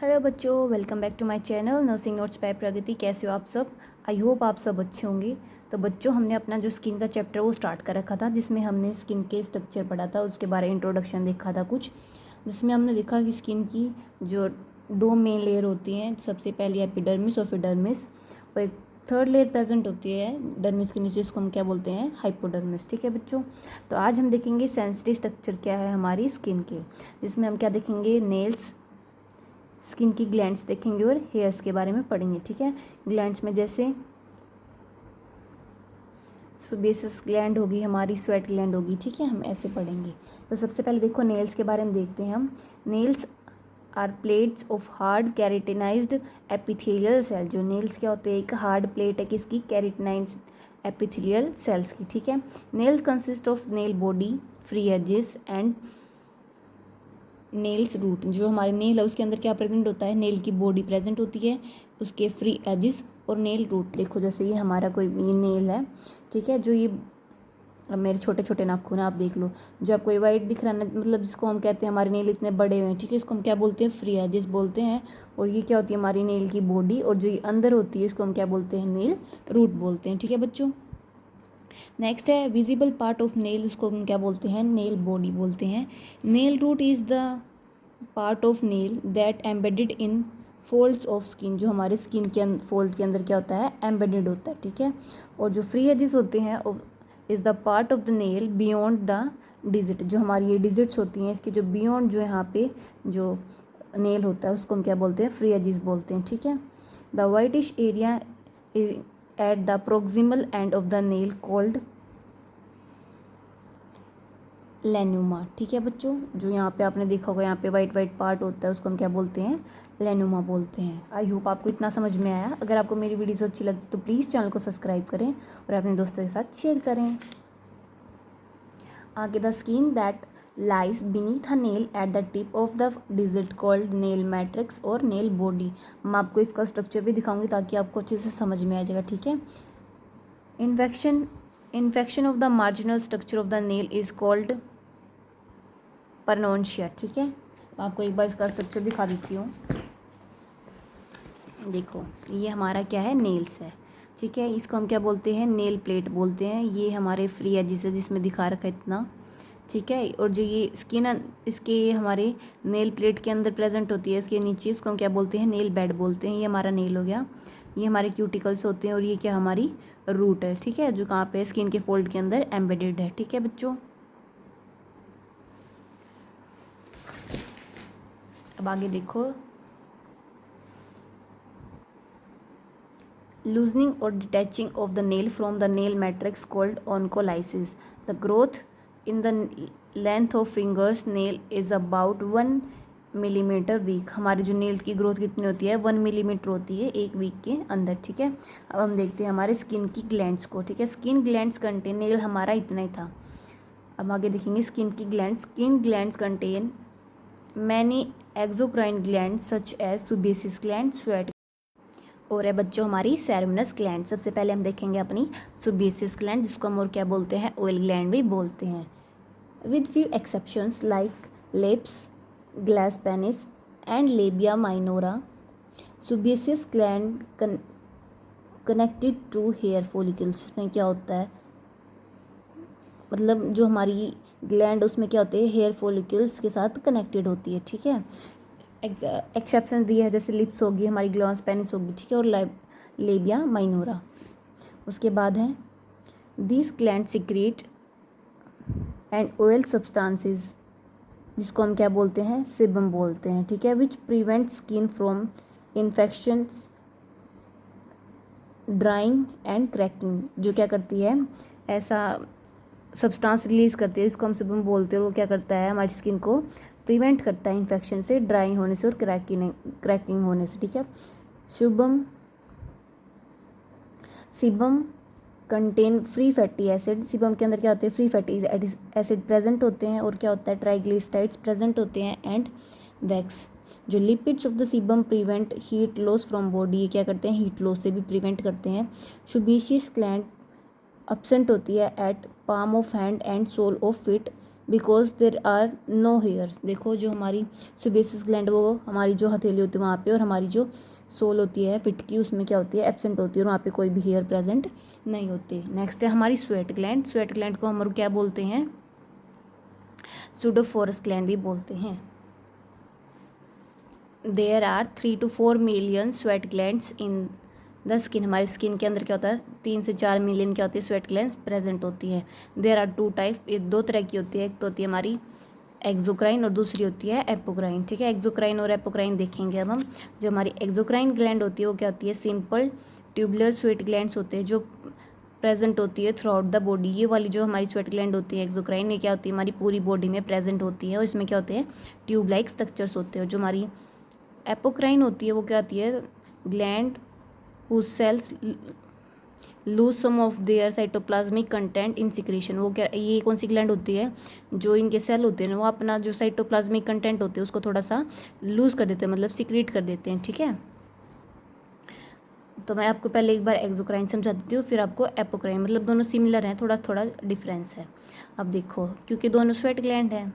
Hello बच्चों, welcome back to my channel nursing notes by Pragati. कैसे हो आप सब? आई होप आप सब अच्छे होंगे। तो बच्चों, हमने अपना जो स्किन का चैप्टर वो स्टार्ट कर रखा था, जिसमें हमने स्किन के स्ट्रक्चर पढ़ा था, उसके बारे में इंट्रोडक्शन देखा था कुछ, जिसमें हमने देखा कि स्किन की जो दो मेन लेयर होती हैं। सबसे पहली एपिडर्मिस और फिडर्मिस, और एक थर्ड लेयर प्रेजेंट होती है डर्मिस के नीचे, इसको हम क्या बोलते हैं? हाइपोडर्मिस। ठीक है बच्चों, तो आज हम देखेंगे सेंसिटिव स्ट्रक्चर क्या है हमारी स्किन के, जिसमें हम क्या देखेंगे? नेल्स, स्किन की ग्लैंड्स देखेंगे और हेयर्स के बारे में पढ़ेंगे। ठीक है, ग्लैंड्स में जैसे सुबेसियस ग्लैंड होगी हमारी, स्वेट ग्लैंड होगी। ठीक है, हम ऐसे पढ़ेंगे। तो सबसे पहले देखो नेल्स के बारे में देखते हैं हम। Nails are plates of hard keratinized epithelial cell. जो नेल्स क्या होते हैं? एक हार्ड प्लेट है किसकी? कैरेटिनाइज्ड एपिथेलियल सेल्स की। ठीक है, nails consist of nail body, free edges and nails root. जो हमारे नेल है उसके अंदर क्या प्रेजेंट होता है? नेल की बॉडी प्रेजेंट होती है, उसके फ्री एजिस और नेल रूट। देखो जैसे ये हमारा कोई ये नेल है, ठीक है, जो ये अब मेरे छोटे छोटे नाखून है, आप देख लो, जो आपको ये वाइट दिख रहा है ना, मतलब जिसको हम कहते हैं हमारे नेल इतने बड़े हुए हैं। ठीक है, इसको हम क्या बोलते हैं? फ्री एजिस बोलते हैं। और ये क्या होती है? हमारी नेल की बॉडी, और जो ये अंदर होती है इसको हम क्या बोलते हैं? नेल रूट बोलते हैं। ठीक है बच्चों, नेक्स्ट है विजिबल पार्ट ऑफ नेल, उसको हम क्या बोलते हैं? नेल बॉडी बोलते हैं। Nail root is the part of nail that embedded in folds of skin. जो हमारे स्किन के फोल्ड के अंदर क्या होता है? एम्बेडेड होता है। ठीक है, और जो फ्री एजेस होते हैं is the part of the nail beyond the digit. जो हमारी ये डिजिट्स होती हैं, इसके जो बियॉन्ड जो यहाँ पे जो नेल होता है उसको हम क्या बोलते हैं? फ्री एजेस बोलते हैं। ठीक है, the whitish area at the proximal end of the nail called lunula. ठीक है बच्चों, जो यहाँ पे आपने देखा होगा, यहाँ पे वाइट वाइट पार्ट होता है, उसको हम क्या बोलते हैं? लेन्यूमा बोलते हैं। आई होप आपको इतना समझ में आया। अगर आपको मेरी वीडियोस अच्छी लगती तो प्लीज़ चैनल को सब्सक्राइब करें और अपने दोस्तों के साथ शेयर करें। आगे, the skin that lies beneath a nail at the tip of the digit called nail matrix और नेल बॉडी। मैं आपको इसका स्ट्रक्चर भी दिखाऊंगी ताकि आपको अच्छे से समझ में आ जाएगा। ठीक है, infection of the marginal structure of the nail is called paronychia. ठीक है, आपको एक बार इसका स्ट्रक्चर दिखा देती हूँ। देखो, ये हमारा क्या है? नेल्स है। ठीक है, इसको हम क्या बोलते हैं? नेल प्लेट बोलते हैं। ये हमारे फ्री एजिस है जिसमें दिखा रखा है इतना। ठीक है, और जो ये स्किन इसके हमारे नेल प्लेट के अंदर प्रेजेंट होती है, इसके नीचे, इसको हम क्या बोलते हैं? नेल बेड बोलते हैं। ये हमारा नेल हो गया, ये हमारे क्यूटिकल्स होते हैं, और ये क्या? हमारी रूट है। ठीक है, जो कहाँ पे? स्किन के फोल्ड के अंदर एम्बेडेड है। ठीक है बच्चों, अब आगे देखो, loosening or detaching of the nail from the nail matrix called oncolysis. The growth in the length of fingers nail is about 1 millimetre week. हमारे जो नेल की ग्रोथ कितनी होती है? 1 मिलीमीटर होती है एक वीक के अंदर। ठीक है, अब हम देखते हैं हमारे स्किन की ग्लैंड्स को। ठीक है, स्किन ग्लैंड्स कंटेन, नेल हमारा इतना ही था, अब आगे देखेंगे स्किन की glands. Skin glands contain many exocrine gland such as sebaceous gland, sweat और है बच्चों हमारी सेरेमिनस ग्लैंड। सबसे पहले हम देखेंगे अपनी सुबेसियस ग्लैंड, जिसको हम और क्या बोलते हैं? ऑयल ग्लैंड भी बोलते हैं, with few exceptions like lips, glans penis and labia minora. Sebaceous gland connected to hair follicles. इसमें क्या होता है? मतलब जो हमारी ग्लैंड उसमें क्या होते हैं? हेयर फॉलिकल्स के साथ कनेक्टेड होती है। ठीक है, एक्सेप्शन दिया है, जैसे लिप्स होगी हमारी, ग्लॉस पेनिस होगी। ठीक है, और लेबिया माइनोरा। उसके बाद है this gland secrete and oil substances, जिसको हम क्या बोलते हैं? सिबम बोलते हैं। ठीक है, which prevent skin from infections, drawing and cracking. जो क्या करती है? ऐसा सब्सटेंस रिलीज करती है, इसको हम सिबम बोलते हैं। और वो क्या करता है? हमारी स्किन को प्रिवेंट करता है इन्फेक्शन से, ड्राइंग होने से और क्रैकिंग होने से। ठीक है, sebum contain free fatty acid. Sebum के अंदर क्या होते हैं? फ्री फैटी एसिड प्रेजेंट होते हैं, और क्या होता है? ट्राइग्लिसराइड्स प्रेजेंट होते हैं, एंड वैक्स। जो lipids of the sebum prevent heat loss from body. ये क्या करते हैं? हीट लॉस से भी प्रिवेंट करते हैं। सुबेसियस ग्लैंड अपसेंट होती है at palm of hand and sole of feet, because there are no hairs. देखो जो हमारी सुबेसिस ग्लैंड वो हमारी जो हथेली होती है वहाँ पे, और हमारी जो सोल होती है फिट की उसमें क्या होती है, एब्सेंट होती है, और वहाँ पे कोई भी हेयर प्रेजेंट नहीं होती। नेक्स्ट है हमारी स्वेट ग्लैंड। स्वेट ग्लैंड को हम क्या बोलते हैं, सूडोफोरस ग्लैंड भी बोलते हैं। There are 3 to 4 million sweat glands in the skin. हमारी स्किन के अंदर क्या होता है, 3 से 4 मिलियन क्या होती है, स्वेट ग्लैंड्स प्रेजेंट होती है। देयर आर 2 टाइप, ये 2 तरह की होती है, एक तो होती है हमारी एक्सोक्राइन और दूसरी होती है एपोक्राइन। ठीक है, एक्सोक्राइन और एपोक्राइन देखेंगे अब हम। जो हमारी एक्सोक्राइन ग्लैंड होती है वो क्या होती है, सिंपल ट्यूबुलर स्वेट ग्लैंड्स होते हैं जो प्रेजेंट होती है थ्रू आउट द बॉडी। ये वाली जो हमारी स्वेट ग्लैंड होती है एक्सोक्राइन, ये क्या होती है, हमारी पूरी बॉडी में प्रेजेंट होती है, और इसमें क्या होते हैं, ट्यूब लाइक स्ट्रक्चर्स होते हैं। जो हमारी एपोक्राइन होती है वो क्या होती है, gland whose cells lose some of their cytoplasmic content in secretion। वो क्या, ये कौन सी ग्लैंड होती है, जो इनके सेल होते हैं वो अपना जो साइटोप्लाज्मिक कंटेंट होते हैं उसको थोड़ा सा लूज कर देते हैं, मतलब सीक्रेट कर देते हैं। ठीक है, तो मैं आपको पहले एक बार एक्सोक्राइन समझा देती हूँ, फिर आपको एपोक्राइन। मतलब दोनों सिमिलर हैं, थोड़ा थोड़ा डिफरेंस है। अब देखो, क्योंकि दोनों स्वेट ग्लैंड हैं,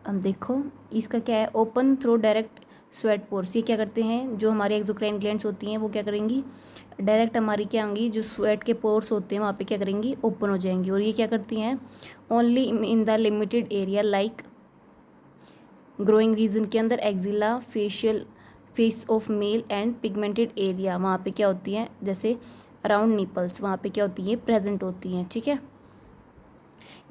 अब देखो इसका क्या है, open through direct sweat pores. ये क्या करते हैं, जो हमारी एक्सोक्राइन ग्लैंड्स होती हैं वो क्या करेंगी, डायरेक्ट हमारी क्या होंगी, जो स्वेट के पोर्स होते हैं वहाँ पे क्या करेंगी, ओपन हो जाएंगी। और ये क्या करती हैं, only in the limited area like growing region के अंदर, axilla, facial face of male and pigmented area, वहाँ पे क्या होती हैं, जैसे अराउंड निपल्स, वहाँ पे क्या होती है, प्रेजेंट होती हैं। ठीक है,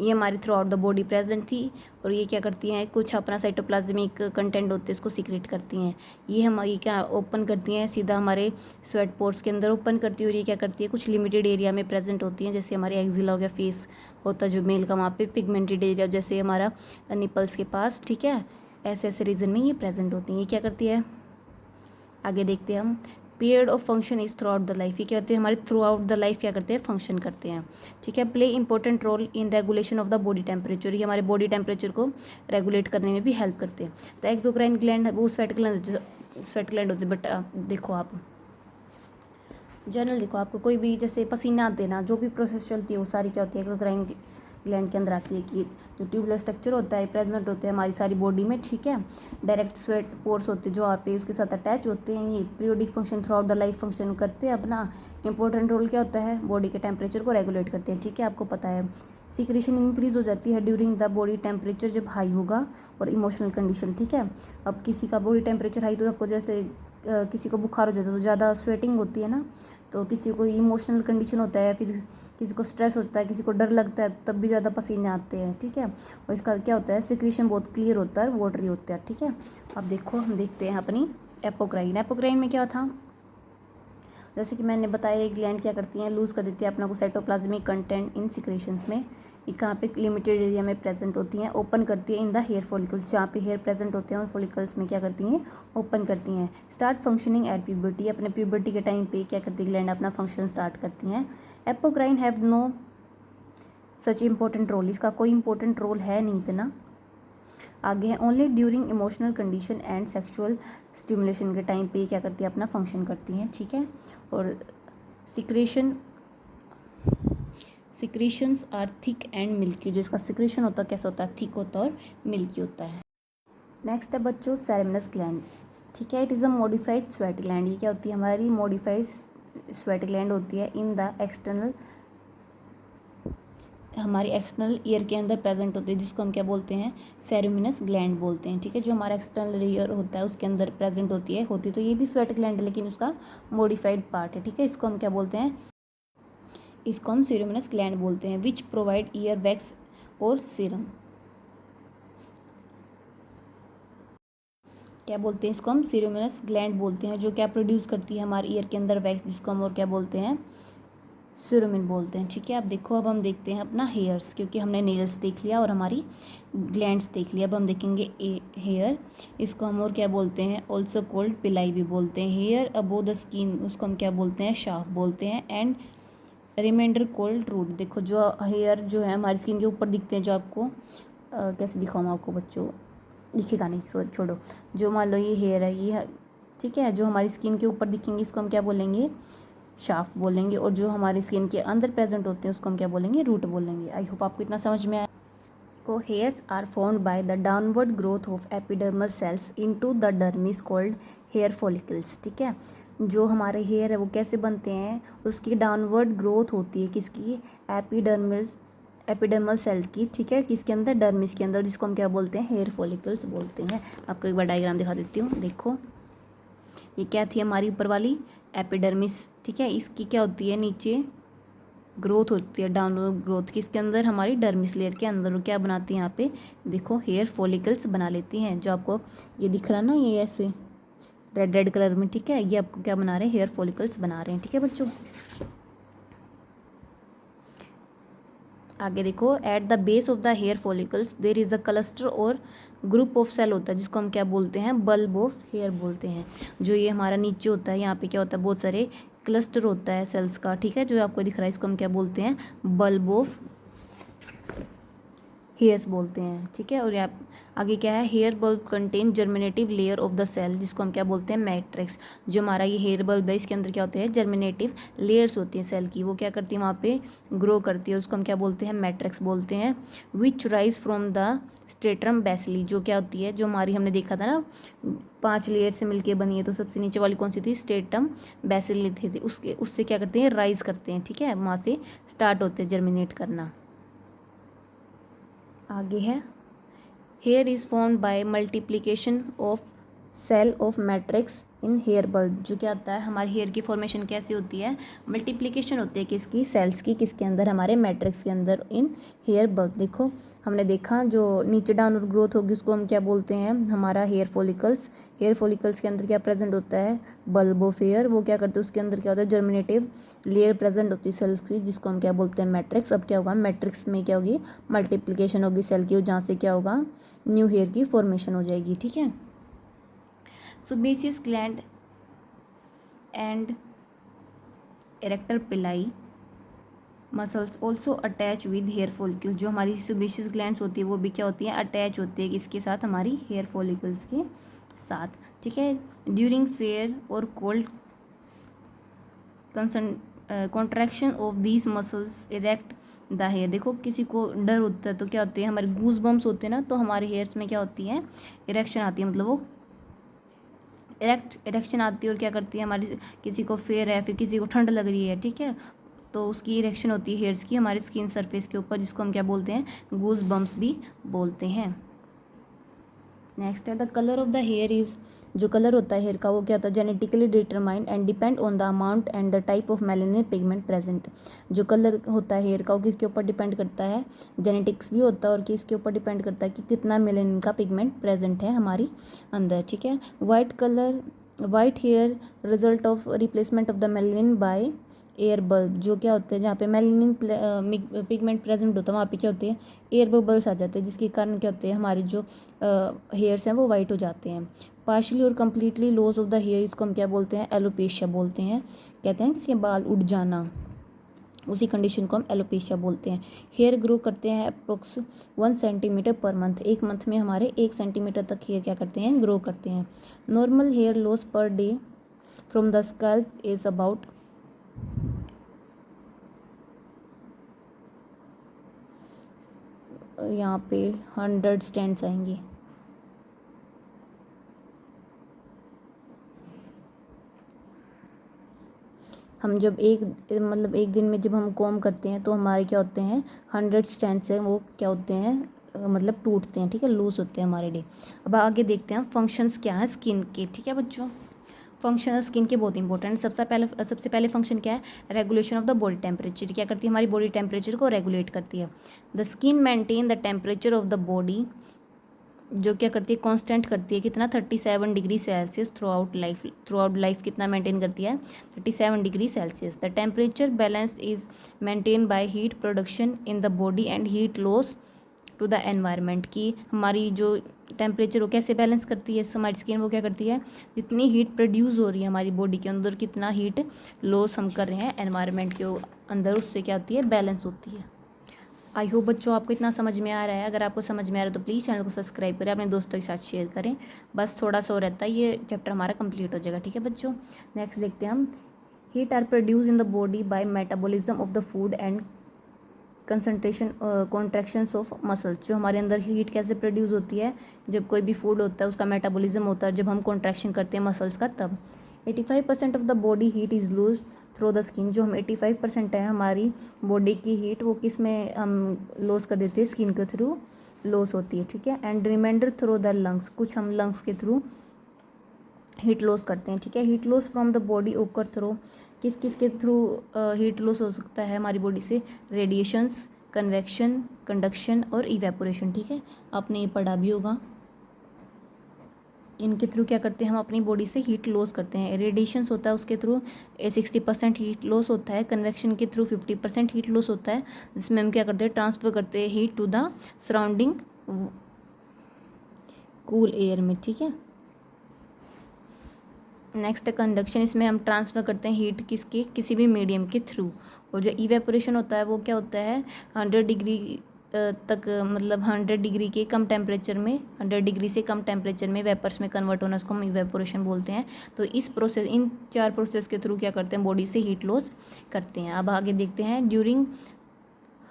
ये हमारी through out the body present थी, और ये क्या करती हैं, कुछ अपना साइटोप्लाज्मिक कंटेंट होते हैं इसको सीक्रेट करती हैं। ये हमारी क्या ओपन करती हैं, सीधा हमारे स्वेट पोर्स के अंदर ओपन करती है, और ये क्या करती है, कुछ लिमिटेड एरिया में प्रेजेंट होती हैं, जैसे हमारे एक्जिला हो गया, फेस होता है जो मेल का, वहाँ पे पिगमेंटेड एरिया जैसे हमारा निपल्स के पास। ठीक है, ऐसे ऐसे रीजन में ये प्रेजेंट होती हैं। ये क्या करती है, आगे देखते हैं हम। Period of function is through out the life. ये क्या करते हैं, हमारे थ्रू आउट द लाइफ क्या करते हैं, फंक्शन करते हैं। ठीक है, play important role in regulation of the body temperature. ये हमारे बॉडी टेम्परेचर को रेगुलेट करने में भी हेल्प करते हैं। तो एक्सोक्राइन ग्लैंड वो स्वेट ग्लैंड होती है, बट देखो आप जर्नल देखो, आपको कोई भी जैसे पसीना देना जो भी प्रोसेस चलती है वो सारी क्या होती है, एक्सोक्राइन ग्लैंड के अंदर आती है। कि जो ट्यूबुलर स्ट्रक्चर होता है प्रेजेंट होते हैं हमारी सारी बॉडी में। ठीक है, डायरेक्ट स्वेट पोर्स होते हैं जो आप उसके साथ अटैच होते हैं। ये periodic function through out the life function करते हैं। अपना इंपॉर्टेंट रोल क्या होता है, बॉडी के टेम्परेचर को रेगुलेट करते हैं। ठीक है, आपको पता है सीक्रेशन इंक्रीज हो जाती है ड्यूरिंग द बॉडी टेम्परेचर जब हाई होगा, और इमोशनल कंडीशन। ठीक है, अब किसी का बॉडी टेम्परेचर हाई, तो आपको जैसे किसी को बुखार हो जाता है तो ज़्यादा स्वेटिंग होती है ना, तो किसी को इमोशनल कंडीशन होता है, फिर किसी को स्ट्रेस होता है, किसी को डर लगता है, तब भी ज़्यादा पसीने आते हैं। ठीक है, और इसका क्या होता है, सिक्रीशन बहुत क्लियर होता है, वाटरी होता है। ठीक है, अब देखो हम देखते हैं अपनी एपोक्राइन। एपोक्राइन में क्या था, जैसे कि मैंने बताया, एक ग्लैंड क्या करती हैं, लूज़ कर देती है अपना को साइटोप्लाज्मिक कंटेंट इन सिक्रेशंस में। ये कहाँ पे, लिमिटेड एरिया में प्रेजेंट होती हैं। ओपन करती है इन द हेयर फॉलिकल्स, जहाँ पे हेयर प्रेजेंट होते हैं उन फॉलिकल्स में क्या करती हैं, ओपन करती हैं। स्टार्ट फंक्शनिंग एट प्यूबर्टी, अपने प्यूबर्टी के टाइम पे क्या करती है, ग्लैंड अपना फंक्शन स्टार्ट करती हैं। Apocrine have no such important role, इसका कोई इंपॉर्टेंट रोल है नहीं इतना। आगे है, only during emotional condition and sexual stimulation के टाइम पे क्या करती है, अपना फंक्शन करती हैं। ठीक है, और secretions are thick and milky. जो इसका सिक्रेशन होता है कैसा होता है, थिक होता है और मिल्की होता है। नेक्स्ट है बच्चों सेरेमिनस ग्लैंड। ठीक है, it is a modified sweat gland. ये क्या होती है, हमारी मॉडिफाइड स्वेट ग्लैंड होती है इन द एक्सटर्नल, हमारी एक्सटर्नल ईयर के अंदर प्रेजेंट होती है, जिसको हम क्या बोलते हैं, सेरेमिनस ग्लैंड बोलते हैं। ठीक है, जो हमारा एक्सटर्नल ईयर होता है उसके अंदर प्रेजेंट होती तो ये भी स्वेट ग्लैंड है, लेकिन उसका मॉडिफाइड पार्ट है। ठीक है, इसको हम क्या बोलते हैं, इसको हम सेरेमिनस ग्लैंड बोलते हैं, विच प्रोवाइड ईयर वैक्स और सीरम। क्या बोलते हैं, इसको हम सेरेमिनस ग्लैंड बोलते हैं, जो क्या प्रोड्यूस करती है हमारे ईयर के अंदर वैक्स, जिसको हम और क्या बोलते हैं, सीरमिन बोलते हैं। ठीक है, अब देखो, अब हम देखते हैं अपना हेयर्स, क्योंकि हमने नेल्स देख लिया और हमारी ग्लैंड्स देख लिया। अब हम देखेंगे हेयर, इसको हम और क्या बोलते हैं, ऑल्सो कोल्ड पिलाई भी बोलते हैं। हेयर अबो द स्किन, उसको हम क्या बोलते हैं, शाफ बोलते हैं। And remainder called root. देखो जो हेयर जो है हमारी स्किन के ऊपर दिखते हैं, जो आपको कैसे दिखाऊँ आपको बच्चों, दिखेगा नहीं, छोड़ो। जो मान लो ये हेयर है, ये ठीक है, जो हमारी स्किन के ऊपर दिखेंगे इसको हम क्या बोलेंगे, शाफ्ट बोलेंगे। और जो हमारी स्किन के अंदर प्रेजेंट होते हैं उसको हम क्या बोलेंगे, रूट बोलेंगे। आई होप आपको इतना समझ में आया। को hairs are formed by the downward growth of epidermal cells into the dermis called hair follicles. ठीक है, जो हमारे हेयर है वो कैसे बनते हैं, उसकी डाउनवर्ड ग्रोथ होती है किसकी, एपिडर्मल सेल की। ठीक है, किसके अंदर, डर्मिस के अंदर, जिसको हम क्या बोलते हैं, हेयर फॉलिकल्स बोलते हैं। आपको एक बार डायग्राम दिखा देती हूँ। देखो ये क्या थी हमारी ऊपर वाली, एपिडर्मिस। ठीक है, इसकी क्या होती है, नीचे ग्रोथ होती है, डाउनवर्ड ग्रोथ किसके अंदर, हमारी डर्मिस लेयर के अंदर। वो क्या बनाती है, यहाँ पे देखो हेयर फॉलिकल्स बना लेती हैं। जो आपको ये दिख रहा है ना, ये ऐसे रेड रेड कलर में। ठीक है, ये आपको क्या बना रहे हैं, हेयर फॉलिकल्स बना रहे हैं। ठीक है बच्चों, आगे देखो, at the base of the hair follicles there is a cluster और ग्रुप ऑफ सेल होता है, जिसको हम क्या बोलते हैं, बल्ब ऑफ हेयर बोलते हैं। जो ये हमारा नीचे होता है, यहाँ पे क्या होता है, बहुत सारे क्लस्टर होता है सेल्स का। ठीक है, जो आपको दिख रहा है, इसको हम क्या बोलते हैं, बल्ब ऑफ हेयर्स बोलते हैं। ठीक है, और यहाँ आगे क्या है, hair bulb contain germinative layer of the cell, जिसको हम क्या बोलते हैं, मैट्रिक्स। जो हमारा ये हेयर बल्ब है, इसके अंदर क्या होते हैं, जर्मिनेटिव लेयर्स होती हैं सेल की। वो क्या करती है, वहाँ पे ग्रो करती है, उसको हम क्या बोलते हैं, मैट्रिक्स बोलते हैं। Which rise from the stratum basale, जो क्या होती है, जो हमारी हमने देखा था ना 5 लेयर से मिलके बनी है, तो सबसे नीचे वाली कौन सी थी, स्ट्रेटम बेसिली थी। उसके उससे क्या करते हैं, राइज करते हैं। ठीक है, वहाँ से स्टार्ट होते हैं जर्मिनेट करना। आगे है, hair is formed by multiplication of cell of matrix in hair bulb. जो क्या होता है, हमारे हेयर की फॉर्मेशन कैसे होती है, मल्टीप्लिकेशन होती है किसकी, सेल्स की, किसके अंदर, हमारे मैट्रिक्स के अंदर, इन हेयर बल्ब। देखो हमने देखा, जो नीचे डाउनवर्ड ग्रोथ होगी उसको हम क्या बोलते हैं, हमारा हेयर फॉलिकल्स। हेयर फॉलिकल्स के अंदर क्या प्रेजेंट होता है, बल्ब ऑफ हेयर। वो क्या करते हैं, उसके अंदर क्या होता है, जर्मिनेटिव लेयर प्रेजेंट होती है सेल्स की, जिसको हम क्या बोलते हैं, मैट्रिक्स। अब क्या होगा, मैट्रिक्स में क्या होगी, मल्टीप्लिकेशन होगी सेल की, जहाँ से क्या होगा, न्यू हेयर की फॉर्मेशन हो जाएगी। ठीक है, sebaceous gland and erector pili muscles also attach with hair follicle. जो हमारी सुबेशियस ग्लैंड्स होती है वो भी क्या होती है, अटैच होती है किसके साथ, हमारी हेयर फॉलिकल्स के साथ। ठीक है, ड्यूरिंग फेयर और cold contraction of these muscles erect the hair. देखो किसी को डर होता है तो क्या होते हैं, हमारे गूज बम्स होते हैं ना, तो हमारे हेयर्स में क्या होती है, इरेक्शन आती है, मतलब वो इरेक्शन आती है। और क्या करती है, हमारी किसी को फेयर है, फिर किसी को ठंड लग रही है, ठीक है, तो उसकी इरेक्शन होती है हेयर्स की हमारी स्किन सरफेस के ऊपर, जिसको हम क्या बोलते हैं, गूज बम्स भी बोलते हैं। नेक्स्ट है, the colour of the here is, जो कलर होता है हेयर का वो क्या होता है, genetically determined and depend on the amount and the type of melanin pigment present. जो कलर होता है हेयर का वो किसके ऊपर डिपेंड करता है, जेनेटिक्स भी होता है, और किसके ऊपर डिपेंड करता है कि कितना मेलानिन का पिगमेंट प्रेजेंट है हमारी अंदर। ठीक है, white hair result of replacement of the melanin by air bulb. जो क्या होते हैं, जहाँ पे मेलानिन पिगमेंट प्रेजेंट होता है वहाँ पे क्या होते हैं, एयर बबल्स आ जाते हैं, जिसके कारण क्या होते हैं, हमारे जो हेयर्स हैं वो वाइट हो जाते हैं। पार्शली और completely loss of the hair, इसको हम क्या बोलते हैं, एलोपेशिया बोलते हैं। कहते हैं किसी के बाल उड़ जाना, उसी कंडीशन को हम एलोपेशिया बोलते हैं। हेयर ग्रो करते हैं अप्रोक्स 1 सेंटीमीटर पर मंथ। एक मंथ में हमारे 1 सेंटीमीटर तक हेयर क्या करते हैं, ग्रो करते हैं। Normal hair loss per day from the scalp is about, यहाँ पे 100 स्टैंड्स आएंगे। हम जब मतलब एक दिन में जब हम कॉम करते हैं तो हमारे क्या होते हैं, 100 स्टैंड्स हैं वो क्या होते हैं, मतलब टूटते हैं। ठीक है, लूज होते हैं हमारे डे। अब आगे देखते हैं फंक्शंस क्या है स्किन के। ठीक है बच्चों, फंक्शन स्किन के बहुत इंपॉर्टेंट। सबसे पहले फंक्शन क्या है, regulation of the body temperature. क्या करती है, हमारी बॉडी टेम्परेचर को रेगुलेट करती है। The skin maintain the temperature of the body, जो क्या करती है, कांस्टेंट करती है, कितना, 37 degree Celsius throughout life कितना मेंटेन करती है, 37 degree Celsius. The temperature balanced is maintain by heat production in the body and heat loss to the environment. की हमारी जो टेम्परेचर वो कैसे बैलेंस करती है, हमारी स्किन वो क्या करती है, जितनी हीट प्रोड्यूस हो रही है हमारी बॉडी के अंदर, कितना हीट लॉस हम कर रहे हैं एनवायरनमेंट के अंदर, उससे क्या होती है, बैलेंस होती है। आई होप बच्चों आपको इतना समझ में आ रहा है। अगर आपको समझ में आ रहा है तो प्लीज़ चैनल को सब्सक्राइब करें, अपने दोस्तों के साथ शेयर करें। बस थोड़ा सा और रहता है, ये चैप्टर हमारा कंप्लीट हो जाएगा। ठीक है बच्चों, नेक्स्ट देखते हैं हम, heat are produce in the body by metabolism of the food and concentration contractions of muscles, जो हमारे अंदर हीट कैसे प्रोड्यूस होती है, जब कोई भी फूड होता है उसका मेटाबॉलिज्म होता है, जब हम कॉन्ट्रैक्शन करते हैं मसल्स का तब। 85% of the body heat is lose through the skin, जो हम 85% है हमारी बॉडी की हीट वो किस में हम लॉस कर देते हैं, स्किन के थ्रू लॉस होती है, ठीक है। And remainder through the lungs, कुछ हम लंग्स के थ्रू हीट लॉस करते हैं, ठीक है। Heat loss from the body ओकर थ्रू, किस किस के थ्रू हीट लॉस हो सकता है हमारी बॉडी से, रेडिएशंस, कन्वेक्शन, कंडक्शन और इवेपोरेशन, ठीक है, आपने ये पढ़ा भी होगा। इनके थ्रू क्या करते हैं हम अपनी बॉडी से हीट लॉस करते हैं। रेडिएशंस होता है उसके थ्रू 60% हीट लॉस होता है, कन्वेक्शन के थ्रू 50% हीट लॉस होता है, जिसमें हम क्या करते हैं ट्रांसफ़र करते हैं heat to the surrounding cool air में, ठीक है। नेक्स्ट है कंडक्शन, इसमें हम ट्रांसफ़र करते हैं हीट किसके, किसी भी मीडियम के थ्रू। और जो इवेपोरेशन होता है वो क्या होता है 100 डिग्री तक, मतलब 100 डिग्री के कम टेम्परेचर में, 100 डिग्री से कम टेम्परेचर में वेपर्स में कन्वर्ट होना, उसको हम इवेपोरेशन बोलते हैं। तो इस प्रोसेस, इन 4 प्रोसेस के थ्रू क्या करते हैं बॉडी से हीट लॉस करते हैं। अब आगे देखते हैं, during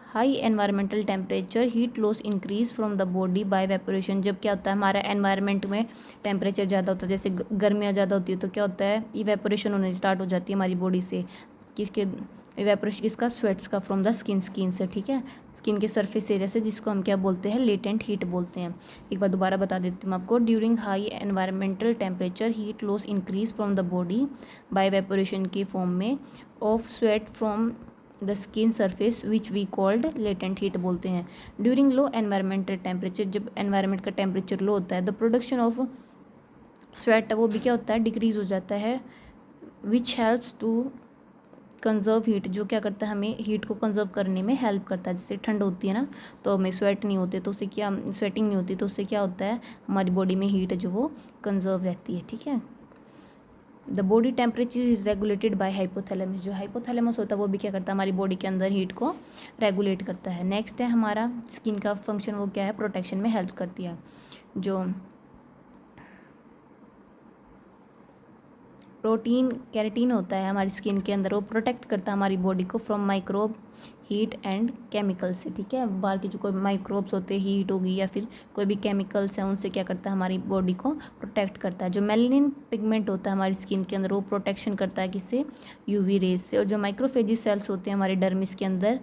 high environmental temperature heat loss increase from the body by evaporation, जब क्या होता है हमारा एनवायरनमेंट में टेम्परेचर ज़्यादा होता है, जैसे गर्मियाँ ज़्यादा होती है तो क्या होता है इवेपोरेशन होने स्टार्ट हो जाती है हमारी बॉडी से, किसके इवेपोरेशन किसका, स्वेट्स का, फ्रॉम द स्किन से, ठीक है, स्किन के सरफेस एरिया से, जिसको हम क्या बोलते हैं लेटेंट हीट बोलते हैं। एक बार दोबारा बता देती हूँ आपको, during high environmental temperature heat loss increase from the body by evaporation के फॉर्म में of sweat from the skin surface which we called latent heat बोलते हैं। ड्यूरिंग लो एनवायरमेंटल टेम्परेचर, जब एनवायरमेंट का टेम्परेचर लो होता है, the production of sweat वो भी क्या होता है डिक्रीज हो जाता है, which helps to conserve heat, जो क्या करता है हमें हीट को कंजर्व करने में हेल्प करता है। जैसे ठंड होती है ना तो हमें स्वेट नहीं होते, तो उससे क्या, स्वेटिंग नहीं होती तो उससे क्या होता है हमारी बॉडी में हीट जो वो कंजर्व रहती है, ठीक है। The body temperature is regulated by hypothalamus, जो हाइपोथैलेमस होता है वो भी क्या करता है हमारी बॉडी के अंदर हीट को रेगुलेट करता है। नेक्स्ट है हमारा स्किन का फंक्शन, वो क्या है प्रोटेक्शन में हेल्प करती है। जो प्रोटीन कैरेटीन होता है हमारी स्किन के अंदर, वो प्रोटेक्ट करता है हमारी बॉडी को from microbe heat and chemical से, ठीक है। बाहर के जो कोई माइक्रोब्स होते हैं, हीट होगी या फिर कोई भी केमिकल्स हैं, उनसे क्या करता है हमारी बॉडी को प्रोटेक्ट करता है। जो मेलानिन पिगमेंट होता है हमारी स्किन के अंदर, वो प्रोटेक्शन करता है किससे, यूवी रेज से। और जो माइक्रोफेजिस सेल्स होते हैं हमारे डर्मिस के अंदर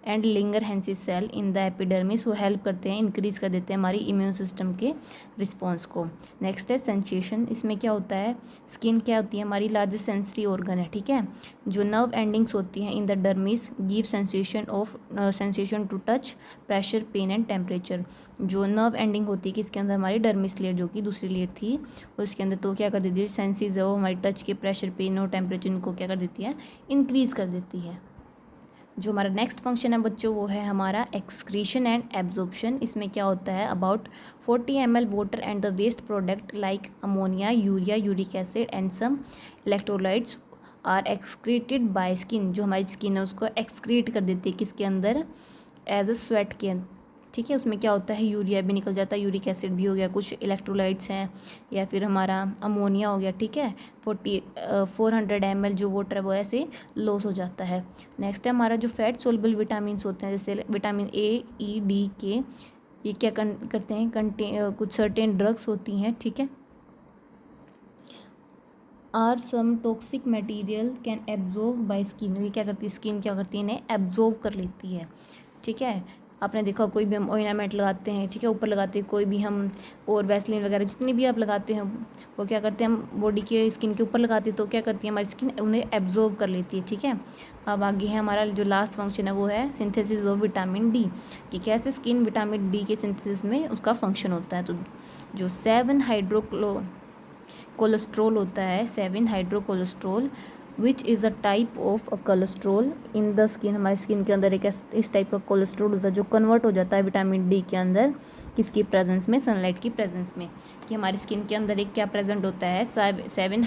and Langerhans cell in the epidermis, वो हेल्प करते हैं, इंक्रीज कर देते हैं हमारी इम्यून सिस्टम के रिस्पॉन्स को। नेक्स्ट है सेंसेशन, इसमें क्या होता है स्किन क्या होती है हमारी लार्जेस्ट सेंसरी ऑर्गन है, ठीक है। जो नर्व एंडिंग्स होती हैं in the dermis give sensation to touch, pressure, pain and temperature. जो नर्व एंडिंग होती है किसके अंदर हमारी डर्मिस लेयर, जो कि दूसरी लेयर थी उसके अंदर, तो क्या कर देती है सेंसेस है वो हमारी टच के, प्रेशर, पेन और टेम्परेचर इनको क्या कर देती है इंक्रीज कर देती है। जो हमारा नेक्स्ट फंक्शन है बच्चों वो है हमारा एक्सक्रीशन एंड एब्जॉर्प्शन। इसमें क्या होता है about 40 ml water and the waste product like ammonia, urea, uric acid and some electrolytes are excreted by skin, जो हमारी स्किन है उसको एक्सक्रीट कर देती है किसके अंदर, एज अ स्वेट के अंदर, ठीक है। उसमें क्या होता है यूरिया भी निकल जाता है, यूरिक एसिड भी हो गया, कुछ इलेक्ट्रोलाइट्स हैं या फिर हमारा अमोनिया हो गया, ठीक है। 400 ml जो वाटर है वो ऐसे लॉस हो जाता है। नेक्स्ट है हमारा जो फैट सोल्युबल विटामिन होते हैं, जैसे विटामिन ए, ई, डी, के, ये क्या करते हैं कुछ सर्टेन ड्रग्स होती हैं, ठीक है। Are some toxic material can absorb by skin, ये क्या करती है स्किन क्या करती है इन्हें एब्जॉर्व कर लेती है, ठीक है। आपने देखा कोई भी हम ऑर्नामेंट लगाते हैं, ठीक है, ऊपर लगाते हैं कोई भी हम, और वैसलीन वगैरह जितनी भी आप लगाते हैं वो क्या करते हैं हम बॉडी के स्किन के ऊपर लगाते हैं, तो क्या करती है हमारी स्किन उन्हें एब्जॉर्व कर लेती है, ठीक है। अब आगे है हमारा जो लास्ट फंक्शन है वो है सिंथेसिस ऑफ विटामिन डी, कि कैसे स्किन विटामिन डी के सिंथेसिस में उसका फंक्शन होता है। तो जो 7 कोलेस्ट्रॉल होता है, 7 hydrocholesterol which is a type of a cholesterol in the skin, हमारी स्किन के अंदर एक इस टाइप का कोलेस्ट्रॉल होता है जो कन्वर्ट हो जाता है विटामिन डी के अंदर, किसकी प्रेजेंस में, सनलाइट की प्रेजेंस में। कि हमारी स्किन के अंदर एक क्या प्रेजेंट होता है 7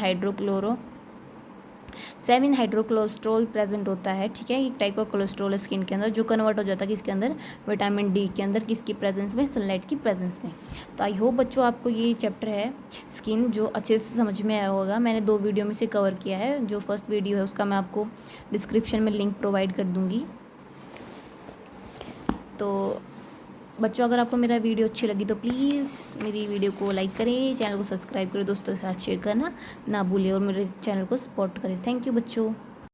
हाइड्रोकोलेस्ट्रॉल प्रेजेंट होता है, ठीक है। एक टाइप का कोलेस्ट्रॉल है स्किन के अंदर जो कन्वर्ट हो जाता है किसके अंदर, विटामिन डी के अंदर, किसकी प्रेजेंस में, सनलाइट की प्रेजेंस में। तो आई होप बच्चों आपको ये चैप्टर है स्किन जो अच्छे से समझ में आया होगा। मैंने 2 वीडियो में से कवर किया है, जो फर्स्ट वीडियो है उसका मैं आपको डिस्क्रिप्शन में लिंक प्रोवाइड कर दूँगी। तो बच्चों अगर आपको मेरा वीडियो अच्छी लगी तो प्लीज़ मेरी वीडियो को लाइक करें, चैनल को सब्सक्राइब करें, दोस्तों के साथ शेयर करना ना भूलिए और मेरे चैनल को सपोर्ट करें। थैंक यू बच्चों।